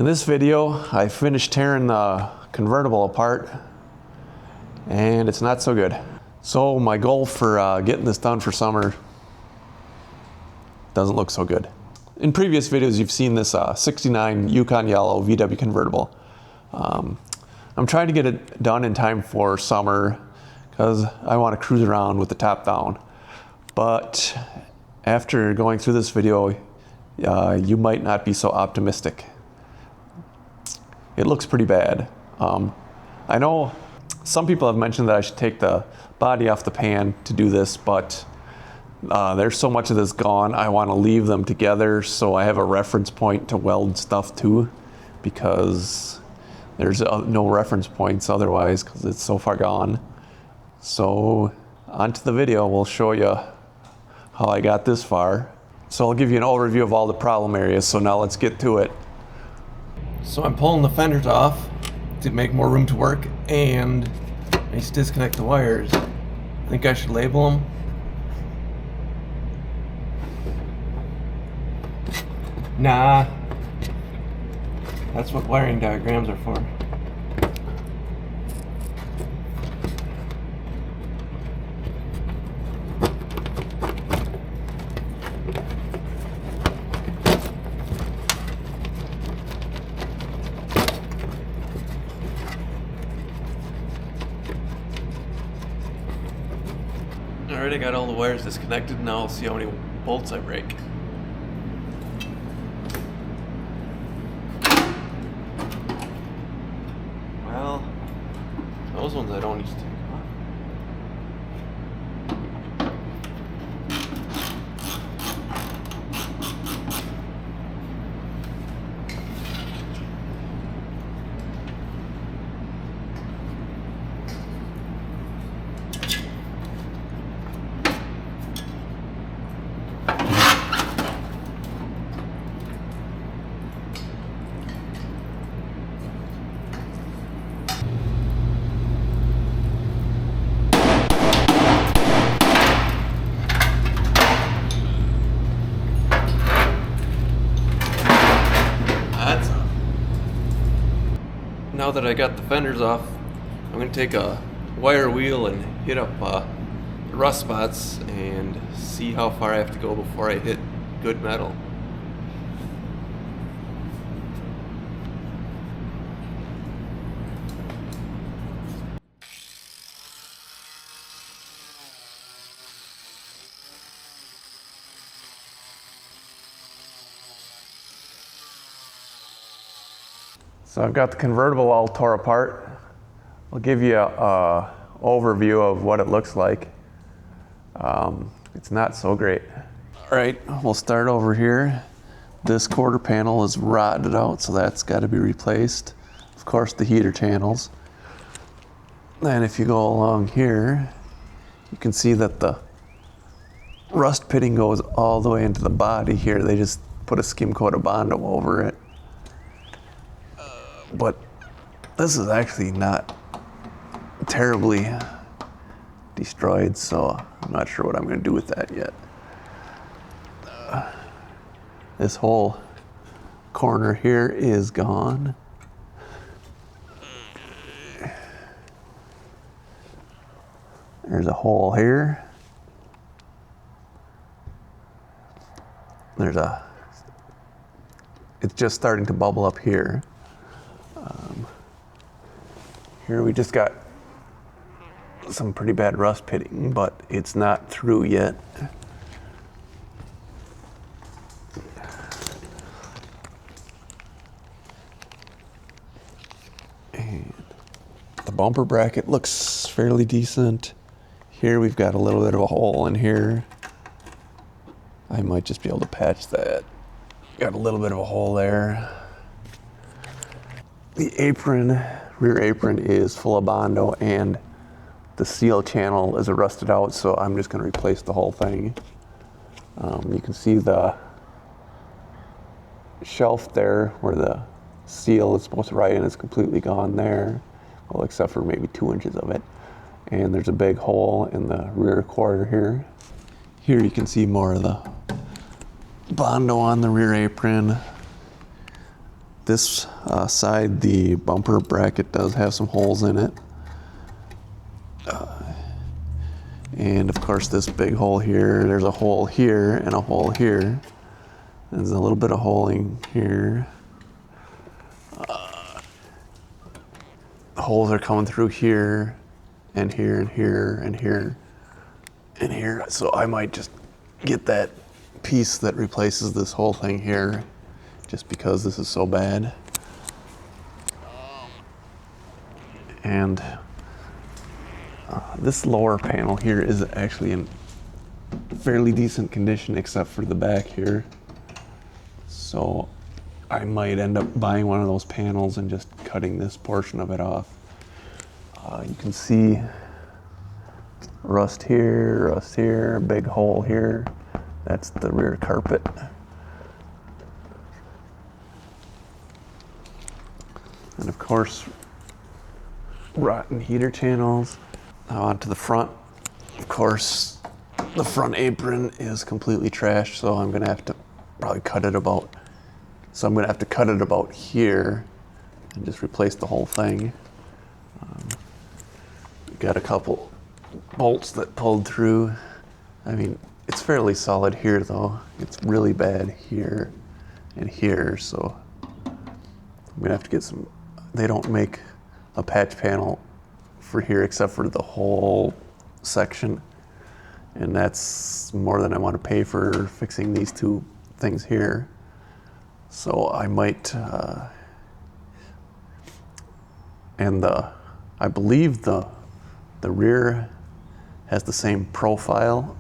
In this video, I finished tearing the convertible apart, and it's not so good. So my goal for getting this done for summer doesn't look so good. In previous videos, you've seen this 69 Yukon Yellow VW Convertible. I'm trying to get it done in time for summer because I want to cruise around with the top down. But after going through this video, you might not be so optimistic. It looks pretty bad. I know some people have mentioned that I should take the body off the pan to do this, but there's so much of this gone. I want to leave them together so I have a reference point to weld stuff to, because there's no reference points otherwise because it's so far gone. So onto the video, we'll show you how I got this far. So I'll give you an overview of all the problem areas, so now let's get to it. So I'm pulling the fenders off to make more room to work, and I just disconnect the wires. I think I should label them. Nah, that's what wiring diagrams are for. Alright, I got all the wires disconnected. Now I'll see how many bolts I break. Well, those ones I don't need to take off. Now that I got the fenders off, I'm going to take a wire wheel and hit up the rust spots and see how far I have to go before I hit good metal. So I've got the convertible all tore apart. I'll give you an overview of what it looks like. It's not so great. All right, we'll start over here. This quarter panel is rotted out, so that's got to be replaced. Of course, the heater channels. And if you go along here, you can see that the rust pitting goes all the way into the body here. They just put a skim coat of Bondo over it. But this is actually not terribly destroyed, so I'm not sure what I'm going to do with that yet. This whole corner here is gone. There's a hole here. It's just starting to bubble up here. Here we just got some pretty bad rust pitting, but it's not through yet. And the bumper bracket looks fairly decent. Here we've got a little bit of a hole in here. I might just be able to patch that. Got a little bit of a hole there. The apron, rear apron, is full of Bondo, and the seal channel is rusted out, so I'm just going to replace the whole thing. You can see the shelf there where the seal is supposed to ride in is completely gone there, well, except for maybe 2 inches of it. And there's a big hole in the rear quarter here. Here you can see more of the Bondo on the rear apron. This side, the bumper bracket does have some holes in it. And of course this big hole here, there's a hole here and a hole here. There's a little bit of holing here. Holes are coming through here and here and here and here and here. So I might just get that piece that replaces this whole thing here just because this is so bad. And this lower panel here is actually in fairly decent condition except for the back here. So I might end up buying one of those panels and just cutting this portion of it off. You can see rust here, big hole here. That's the rear carpet. And of course, rotten heater channels. Now onto the front. Of course, the front apron is completely trashed, so I'm gonna have to probably cut it about, here and just replace the whole thing. Got a couple bolts that pulled through. I mean, it's fairly solid here though. It's really bad here and here, so I'm gonna have to get some, they don't make a patch panel for here except for the whole section. And that's more than I want to pay for fixing these two things here. So I might, I believe the rear has the same profile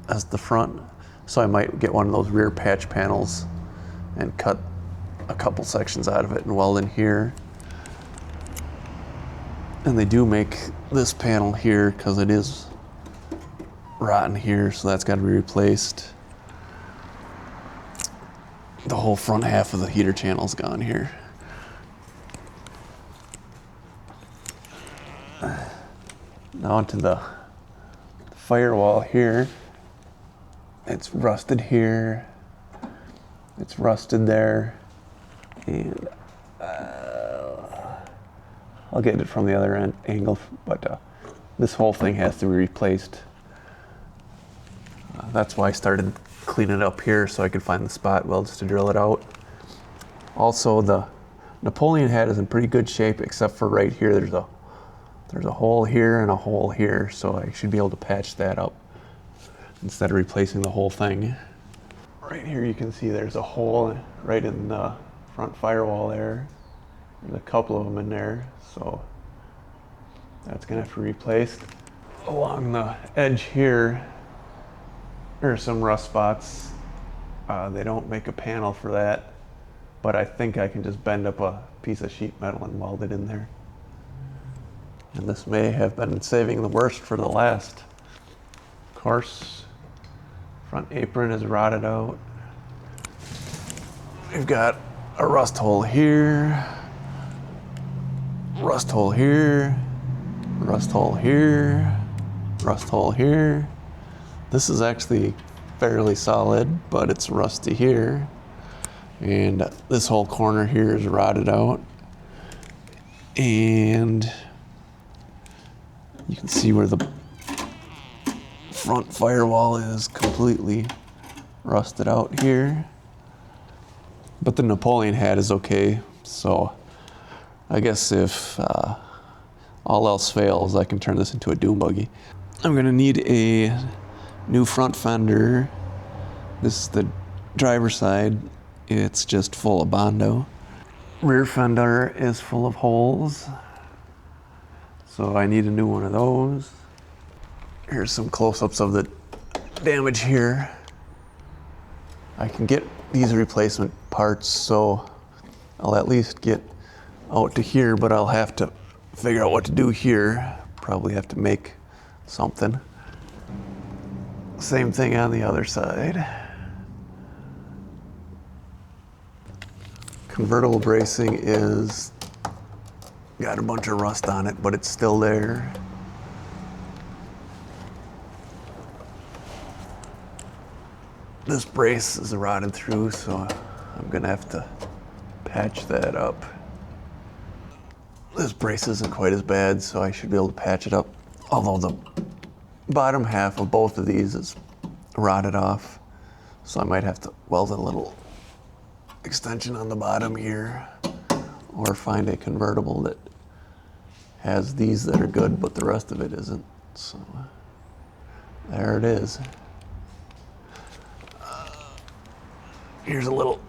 as the front. So I might get one of those rear patch panels and cut a couple sections out of it and weld in here. And they do make this panel here because it is rotten here, so that's got to be replaced. The whole front half of the heater channel's gone here. Now onto the firewall here. It's rusted here. It's rusted there. And I'll get it from the other angle, but this whole thing has to be replaced. That's why I started cleaning it up here so I could find the spot welds to drill it out. Also, the Napoleon head is in pretty good shape except for right here. There's a hole here and a hole here, so I should be able to patch that up instead of replacing the whole thing. Right here you can see there's a hole right in the front firewall there. There's a couple of them in there, so that's gonna have to be replaced. Along the edge here, there are some rust spots. They don't make a panel for that, but I think I can just bend up a piece of sheet metal and weld it in there. And this may have been saving the worst for the last. Of course, front apron is rotted out. We've got a rust hole here, rust hole here, rust hole here, rust hole here. This is actually fairly solid, but it's rusty here. And this whole corner here is rotted out. And you can see where the front firewall is completely rusted out here. But the Napoleon hat is okay, so I guess if all else fails, I can turn this into a dune buggy. I'm gonna need a new front fender. This is the driver's side. It's just full of Bondo. Rear fender is full of holes, so I need a new one of those. Here's some close-ups of the damage here. I can get these replacement parts, so I'll at least get out to here, but I'll have to figure out what to do here. Probably have to make something. Same thing on the other side. Convertible bracing is got a bunch of rust on it, but it's still there. This brace is rotted through, so I'm gonna have to patch that up. This brace isn't quite as bad, so I should be able to patch it up. Although the bottom half of both of these is rotted off, so I might have to weld a little extension on the bottom here, or find a convertible that has these that are good, but the rest of it isn't. So there it is. Here's a little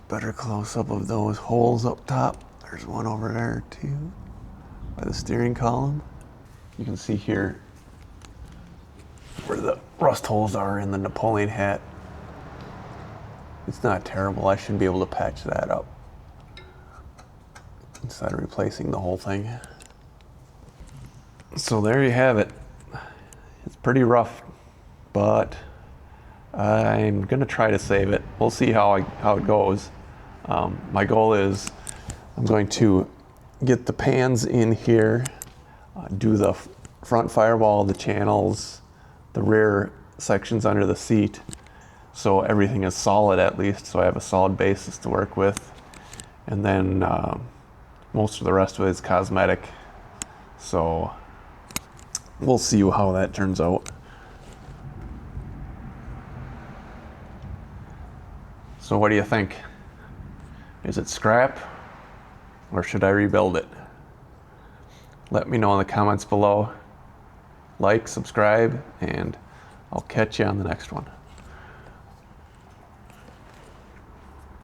better close-up of those holes up top. There's one over there too, by the steering column. You can see here where the rust holes are in the Napoleon hat. It's not terrible. I should be able to patch that up instead of replacing the whole thing. So there you have it. It's pretty rough, but I'm gonna try to save it. We'll see how it goes. My goal is I'm going to get the pans in here, do the front firewall, the channels, the rear sections under the seat, so everything is solid at least, so I have a solid basis to work with. And then most of the rest of it is cosmetic, so we'll see how that turns out. So what do you think? Is it scrap, or should I rebuild it? Let me know in the comments below. Like, subscribe, and I'll catch you on the next one.